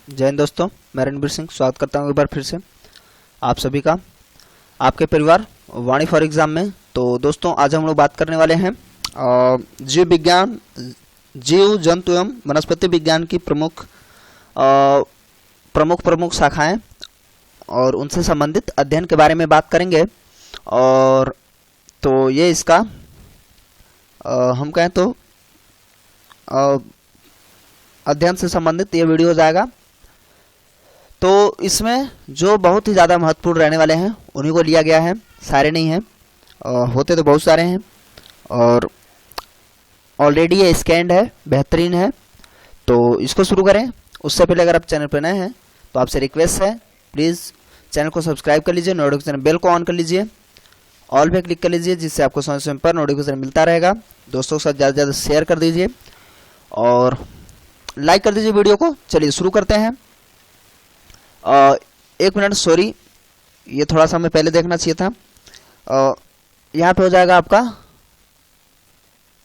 जय हिंद दोस्तों, मैं रणबीर सिंह स्वागत करता हूँ एक बार फिर से आप सभी का आपके परिवार वाणी फॉर एग्जाम में। तो दोस्तों आज हम लोग बात करने वाले हैं जीव विज्ञान, जीव जंतु एवं वनस्पति विज्ञान की प्रमुख शाखाएं और उनसे संबंधित अध्ययन के बारे में बात करेंगे। और तो ये इसका हम कहें तो अध्ययन से संबंधित ये वीडियो जाएगा। तो इसमें जो बहुत ही ज़्यादा महत्वपूर्ण रहने वाले हैं उन्हीं को लिया गया है, सारे नहीं हैं, होते तो बहुत सारे हैं और ऑलरेडी ये स्कैंड है, बेहतरीन है। तो इसको शुरू करें उससे पहले अगर आप चैनल पर नए हैं तो आपसे रिक्वेस्ट है प्लीज़ चैनल को सब्सक्राइब कर लीजिए, नोटिफिकेशन बेल को ऑन कर लीजिए, ऑल पे क्लिक कर लीजिए जिससे आपको समय समय पर नोटिफिकेशन मिलता रहेगा। दोस्तों के साथ ज़्यादा से ज़्यादा शेयर कर दीजिए और लाइक कर दीजिए वीडियो को। चलिए शुरू करते हैं। 1 मिनट, सॉरी, ये थोड़ा सा हमें पहले देखना चाहिए था। यहाँ पे हो जाएगा आपका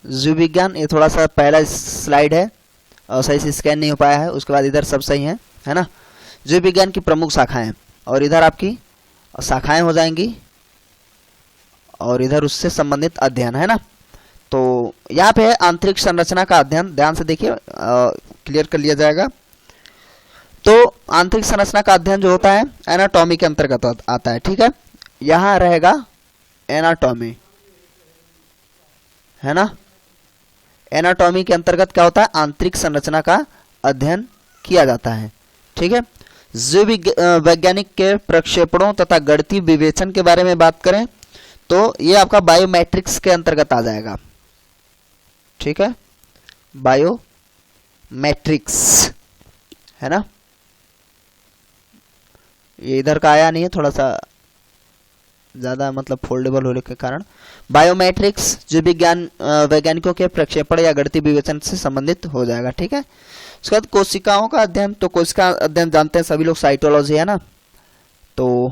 जीव विज्ञान, ये थोड़ा सा पहला स्लाइड है और सही से स्कैन नहीं हो पाया है। उसके बाद इधर सब सही है ना। जीव विज्ञान की प्रमुख शाखाएं और इधर आपकी शाखाएं हो जाएंगी और इधर उससे संबंधित अध्ययन है ना। तो यहाँ पे है आंतरिक संरचना का अध्ययन, ध्यान से देखिए, क्लियर कर लिया जाएगा। तो आंतरिक संरचना का अध्ययन जो होता है एनाटॉमी के अंतर्गत आता है, ठीक है। यहाँ रहेगा एनाटॉमी, है ना। एनाटॉमी के अंतर्गत क्या होता है, आंतरिक संरचना का अध्ययन किया जाता है, ठीक है। जीव वैज्ञानिक के प्रक्षेपणों तथा गणितीय विवेचन के बारे में बात करें तो ये आपका बायोमेट्रिक्स के अंतर्गत आ जाएगा, ठीक है। बायोमेट्रिक्स है ना, ये इधर का आया नहीं है, थोड़ा सा ज़्यादा मतलब फोल्डेबल होने के कारण। बायोमेट्रिक्स जो विज्ञान वैज्ञानिकों के प्रक्षेपण या गणितीय विवेचन से संबंधित हो जाएगा, ठीक है। उसके बाद कोशिकाओं का अध्ययन, तो कोशिका अध्ययन जानते हैं सभी लोग, साइटोलॉजी है ना। तो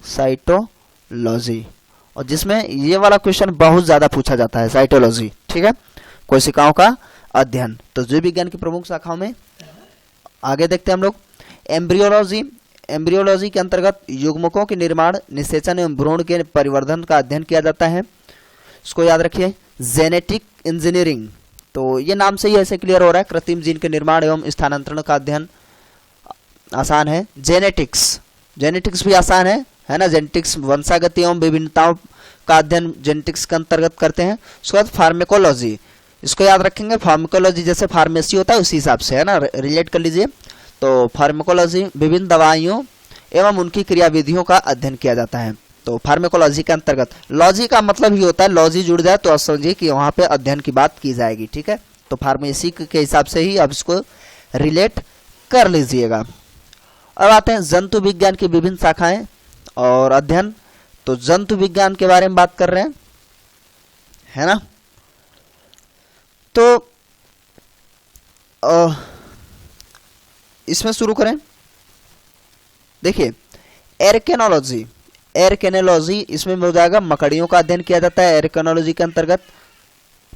साइटोलॉजी, और जिसमें ये वाला क्वेश्चन बहुत ज़्यादा पूछा जाता है, साइटोलॉजी, ठीक है, कोशिकाओं का अध्ययन। तो जीव विज्ञान की प्रमुख शाखाओं में आगे देखते हैं हम लोग। एम्ब्रियोलॉजी, एम्ब्रियोलॉजी के अंतर्गत युग्मकों के निर्माण, निषेचन एवं भ्रूण के परिवर्धन का अध्ययन किया जाता है। इसको याद रखिए। जेनेटिक इंजीनियरिंग, तो ये नाम से ही ऐसे क्लियर हो रहा है, कृत्रिम जीन के निर्माण एवं स्थानांतरण का अध्ययन आसान है। जेनेटिक्स, जेनेटिक्स भी आसान है ना। जेनेटिक्स वंशागति एवं विभिन्नताओं का अध्ययन जेनेटिक्स के अंतर्गत करते हैं। उसके बाद फार्मेकोलॉजी, इसको याद रखेंगे, फार्मेकोलॉजी जैसे फार्मेसी होता है उसी हिसाब से है ना, रिलेट कर लीजिए। तो फार्मेकोलॉजी विभिन्न दवाइयों एवं उनकी क्रियाविधियों का अध्ययन किया जाता है। तो फार्मेकोलॉजी के अंतर्गत, लॉजी का मतलब ही होता है, लॉजी जुड़ जाए तो समझिए कि वहाँ पे अध्ययन की बात की जाएगी, ठीक है। तो फार्मेसी के हिसाब से ही आप इसको रिलेट कर लीजिएगा। अब आते हैं जंतु विज्ञान की विभिन्न शाखाएं और अध्ययन। तो जंतु विज्ञान के बारे में बात कर रहे हैं, है ना। तो इसमें शुरू करें, देखिए एरकेनोलॉजी, एरकेनोलॉजी इसमें हो जाएगा, मकड़ियों का अध्ययन किया जाता है एरकेनोलॉजी के अंतर्गत,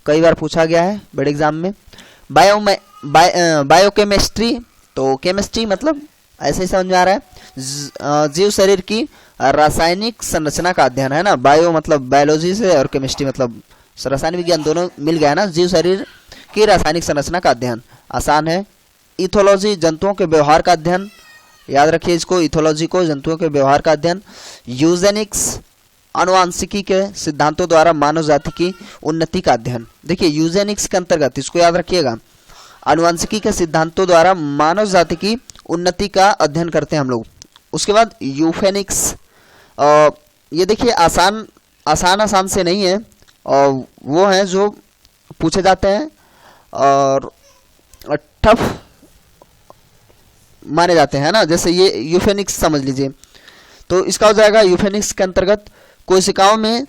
कई बार पूछा गया है बड़े एग्जाम में। बायोकेमिस्ट्री, तो केमिस्ट्री मतलब ऐसे ही समझ में आ रहा है, जीव शरीर की रासायनिक संरचना का अध्ययन है ना। बायो मतलब बायोलॉजी से और केमिस्ट्री मतलब रासायनिक विज्ञान, दोनों मिल गया ना। जीव शरीर की रासायनिक संरचना का अध्ययन आसान है। इथोलॉजी, जंतुओं के व्यवहार का अध्ययन, याद रखिए इसको, इथोलॉजी को, जंतुओं के व्यवहार का अध्ययन। यूजेनिक्स, आनुवांशिकी के सिद्धांतों द्वारा मानव जाति की उन्नति का अध्ययन। देखिए यूजेनिक्स के अंतर्गत, इसको याद रखिएगा, आनुवांशिकी के सिद्धांतों द्वारा मानव जाति की उन्नति का अध्ययन करते हैं हम लोग। उसके बाद यूफेनिक्स, ये देखिए आसान से नहीं है, और वो हैं जो पूछे जाते हैं और टफ माने जाते हैं ना, जैसे ये यूफेनिक्स समझ लीजिए। तो इसका हो जाएगा यूफेनिक्स के अंतर्गत कोशिकाओं में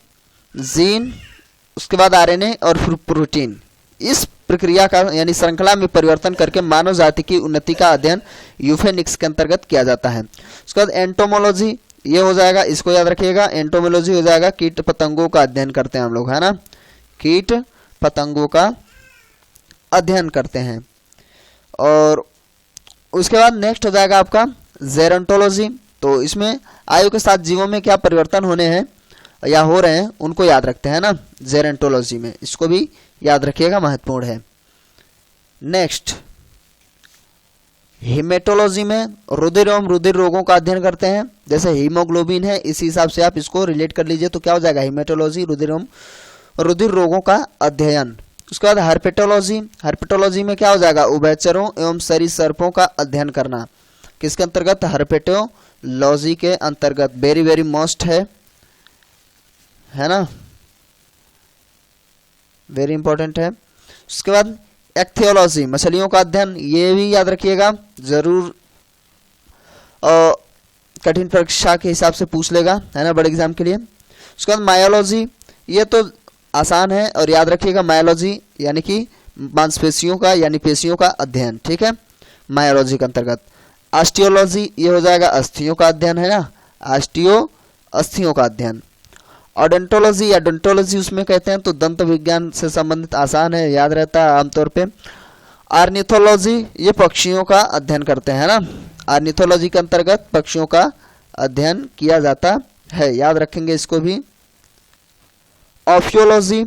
जीन, उसके बाद आरएनए और प्रोटीन, इस प्रक्रिया का यानी श्रृंखला में परिवर्तन करके मानव जाति की उन्नति का अध्ययन यूफेनिक्स के अंतर्गत किया जाता है। उसके बाद एंटोमोलॉजी, ये हो जाएगा, इसको याद रखिएगा, एंटोमोलॉजी हो जाएगा, कीट पतंगों का अध्ययन करते हैं हम लोग, है ना, कीट पतंगों का अध्ययन करते हैं। और उसके बाद नेक्स्ट हो जाएगा आपका जेरोंटोलॉजी। तो इसमें आयु के साथ जीवों में क्या परिवर्तन होने हैं या हो रहे हैं उनको याद रखते हैं ना जेरोंटोलॉजी में, इसको भी याद रखिएगा, महत्वपूर्ण है। नेक्स्ट हेमेटोलॉजी में रुधिर एवं रुधिर रोगों का अध्ययन करते हैं, जैसे हीमोग्लोबिन है इसी हिसाब से आप इसको रिलेट कर लीजिए, तो क्या हो जाएगा हेमेटोलॉजी, रुधिर एवं रुधिर रोगों का अध्ययन। उसके बाद हर्पेटोलॉजी, हर्पेटोलॉजी में क्या हो जाएगा उभयचरों एवं सरीसृपों का अध्ययन करना, किसके अंतर्गत हर्पेटोलॉजी के अंतर्गत, वेरी वेरी मोस्ट है ना, वेरी इंपॉर्टेंट है। उसके बाद एक्थियोलॉजी मछलियों का अध्ययन, ये भी याद रखिएगा जरूर, कठिन परीक्षा के हिसाब से पूछ लेगा है ना बड़े एग्जाम के लिए। उसके बाद मायोलॉजी, ये तो आसान है और याद रखिएगा, मायोलॉजी यानी कि मांसपेशियों का यानी पेशियों का अध्ययन, ठीक है, मायोलॉजी के अंतर्गत। ऑस्टियोलॉजी, ये हो जाएगा अस्थियों का अध्ययन है ना, ऑस्टियो अस्थियों का अध्ययन। ओडोंटोलॉजी या डेंटोलॉजी उसमें कहते हैं, तो दंत विज्ञान से संबंधित, आसान है, याद रहता है आमतौर पे। आर्निथोलॉजी, ये पक्षियों का अध्ययन करते हैं ना, आर्निथोलॉजी के अंतर्गत पक्षियों का अध्ययन किया जाता है, याद रखेंगे इसको भी। ऑफियोलॉजी,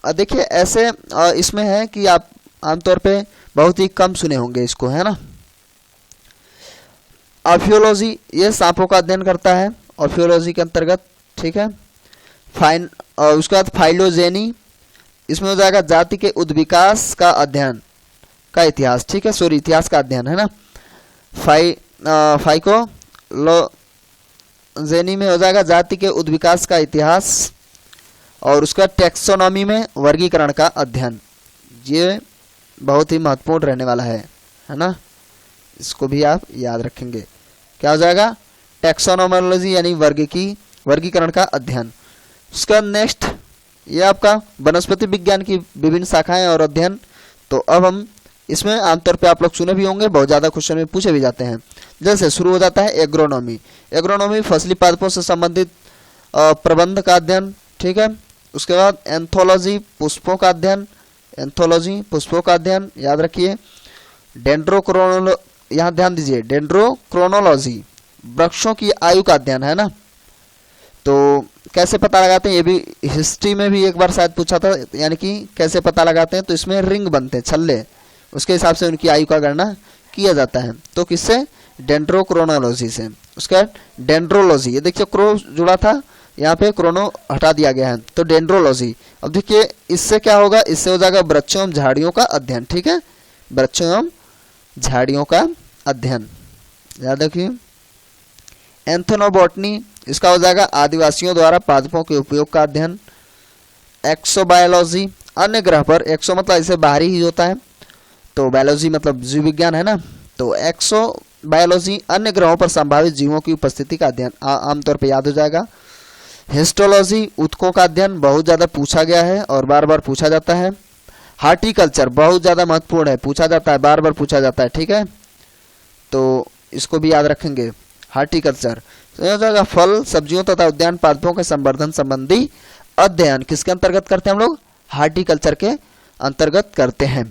देखिए ऐसे इसमें है कि आप आमतौर पे बहुत ही कम सुने होंगे इसको, है ना। ऑफियोलॉजी ये सांपों का अध्ययन करता है ऑफियोलॉजी के अंतर्गत, ठीक है। उसके बाद फाइलोजेनी, इसमें हो जाएगा जाति के उद्विकास का अध्ययन का इतिहास, ठीक है, सॉरी इतिहास का अध्ययन है ना। फाइकोलोजेनी में हो जाएगा जाति के उद्विकास का इतिहास, और उसका टेक्सोनॉमी में वर्गीकरण का अध्ययन, ये बहुत ही महत्वपूर्ण रहने वाला है ना, इसको भी आप याद रखेंगे। क्या हो जाएगा टेक्सोनोमोलॉजी यानी वर्गीकरण का अध्ययन। उसका नेक्स्ट ये आपका वनस्पति विज्ञान की विभिन्न शाखाएं और अध्ययन, तो अब हम इसमें आमतौर पे आप लोग सुने भी होंगे, बहुत ज़्यादा क्वेश्चन में पूछे भी जाते हैं। जैसे शुरू हो जाता है एग्रोनॉमी, एग्रोनॉमी फसली पादपों से संबंधित प्रबंध का अध्ययन, ठीक है। उसके बाद एंथोलॉजी पुष्पों का अध्ययन, एंथोलॉजी पुष्पों का अध्ययन याद रखिए। डेंड्रोक्रोनो, यहाँ ध्यान दीजिए, डेंड्रोक्रोनोलॉजी वृक्षों की आयु का अध्ययन है ना, तो कैसे पता लगाते हैं, ये भी हिस्ट्री में भी एक बार शायद पूछा था, यानी कि कैसे पता लगाते हैं, तो इसमें रिंग बनते हैं छल्ले, उसके हिसाब से उनकी आयु का गणना किया जाता है, तो किससे डेंड्रोक्रोनोलॉजी से। उसके बाद डेंड्रोलॉजी, ये देखिए क्रो जुड़ा था, यहाँ पे क्रोनो हटा दिया गया है, तो डेंड्रोलॉजी। अब देखिए इससे क्या होगा, इससे हो जाएगा वृक्षों एवं झाड़ियों का अध्ययन, ठीक है, वृक्षों एवं झाड़ियों का अध्ययन याद रखिए। एंथोनोबॉटनी, इसका हो जाएगा आदिवासियों द्वारा पादपों के उपयोग का अध्ययन। एक्सोबायोलॉजी, अन्य ग्रह पर, एक्सो मतलब इसे बाहरी ही होता है, तो बायोलॉजी मतलब जीव विज्ञान है ना, तो एक्सोबायोलॉजी अन्य ग्रहों पर संभावित जीवों की उपस्थिति का अध्ययन, आमतौर पर याद हो जाएगा। हिस्टोलॉजी ऊतकों का अध्ययन, बहुत ज़्यादा पूछा गया है और बार बार पूछा जाता है। हार्टिकल्चर बहुत ज़्यादा महत्वपूर्ण है, पूछा जाता है, बार बार पूछा जाता है, ठीक है, तो इसको भी याद रखेंगे। हार्टिकल्चर तो फल सब्जियों तथा उद्यान पादपों के संवर्धन संबंधी अध्ययन किसके अंतर्गत करते हैं हम लोग, हार्टिकल्चर के अंतर्गत करते हैं।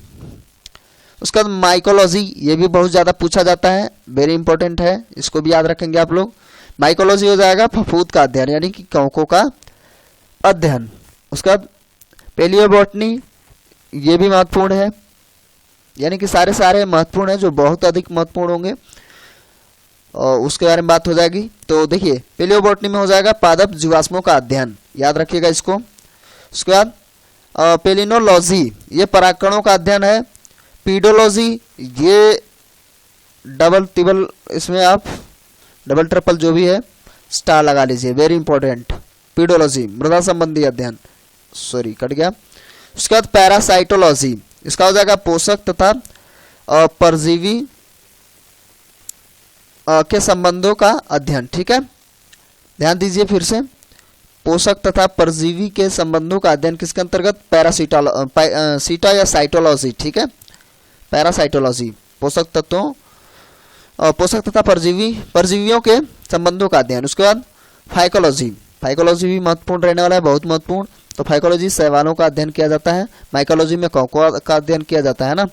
उसके बाद माइकोलॉजी, ये भी बहुत ज़्यादा पूछा जाता है, वेरी इंपॉर्टेंट है, इसको भी याद रखेंगे आप लोग। माइकोलॉजी हो जाएगा फफूंद का अध्ययन यानी कि कवकों का अध्ययन। उसके बाद पेलियोबॉटनी, ये भी महत्वपूर्ण है, यानी कि सारे महत्वपूर्ण है, जो बहुत अधिक महत्वपूर्ण होंगे और उसके बारे में बात हो जाएगी। तो देखिए पेलियोबॉटनी में हो जाएगा पादप जीवाश्मों का अध्ययन, याद रखिएगा इसको। उसके बाद पेलिनोलॉजी, ये परागकणों का अध्ययन है। पीडोलॉजी, ये डबल टिबल, इसमें आप डबल ट्रिपल जो भी है स्टार लगा लीजिए, वेरी इंपॉर्टेंट। पीडोलॉजी मृदा संबंधी अध्ययन, सॉरी कट गया। उसके बाद पैरासाइटोलॉजी, इसका हो जाएगा पोषक तथा परजीवी के संबंधों का अध्ययन, ठीक है, ध्यान दीजिए फिर से, पोषक तथा परजीवी के संबंधों का अध्ययन किसके अंतर्गत, सीटा या साइटोलॉजी, ठीक है, पैरासाइटोलॉजी पोषक तत्वों, पोषक तथा परजीवियों के संबंधों का अध्ययन। उसके बाद फाइकोलॉजी, फाइकोलॉजी भी महत्वपूर्ण रहने वाला है, बहुत महत्वपूर्ण, तो फाइकोलॉजी शैवालों का अध्ययन किया जाता है, माइकोलॉजी में कवकों का अध्ययन किया जाता है ना।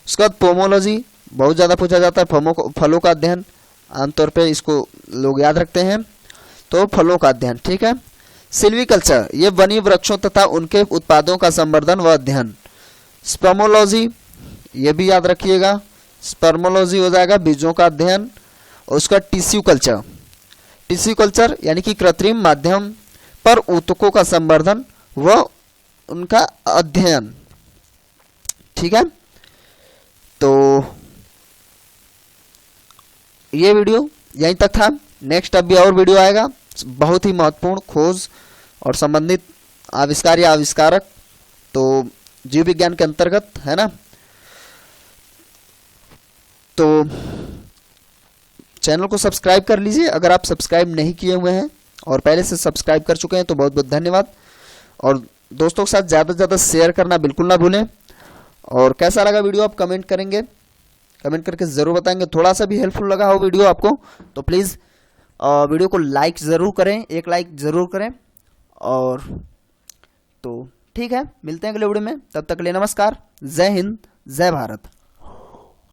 उसके बाद पोमोलॉजी, बहुत ज़्यादा पूछा जाता है। फलों का अध्ययन, आमतौर पे इसको लोग याद रखते हैं, तो फलों का अध्ययन, ठीक है। सिल्वीकल्चर, ये वनीय वृक्षों तथा उनके उत्पादों का संवर्धन व अध्ययन। स्पर्मोलॉजी, ये भी याद रखिएगा, स्पर्मोलॉजी हो जाएगा बीजों का अध्ययन। और उसका टिश्यू कल्चर, टिश्यू कल्चर यानी कि कृत्रिम माध्यम पर ऊतकों का संवर्धन व उनका अध्ययन, ठीक है। तो ये वीडियो यहीं तक था। नेक्स्ट अभी और वीडियो आएगा, बहुत ही महत्वपूर्ण खोज और संबंधित आविष्कार या आविष्कारक, तो जीव विज्ञान के अंतर्गत है ना। तो चैनल को सब्सक्राइब कर लीजिए अगर आप सब्सक्राइब नहीं किए हुए हैं, और पहले से सब्सक्राइब कर चुके हैं तो बहुत बहुत धन्यवाद। और दोस्तों के साथ ज़्यादा से ज़्यादा शेयर करना बिल्कुल ना भूलें। और कैसा लगा वीडियो आप कमेंट करेंगे, कमेंट करके ज़रूर बताएंगे। थोड़ा सा भी हेल्पफुल लगा हो वीडियो आपको तो प्लीज़ वीडियो को लाइक ज़रूर करें, एक लाइक ज़रूर करें। और तो ठीक है, मिलते हैं अगले वीडियो में, तब तक के लिए नमस्कार, जय हिंद, जय भारत।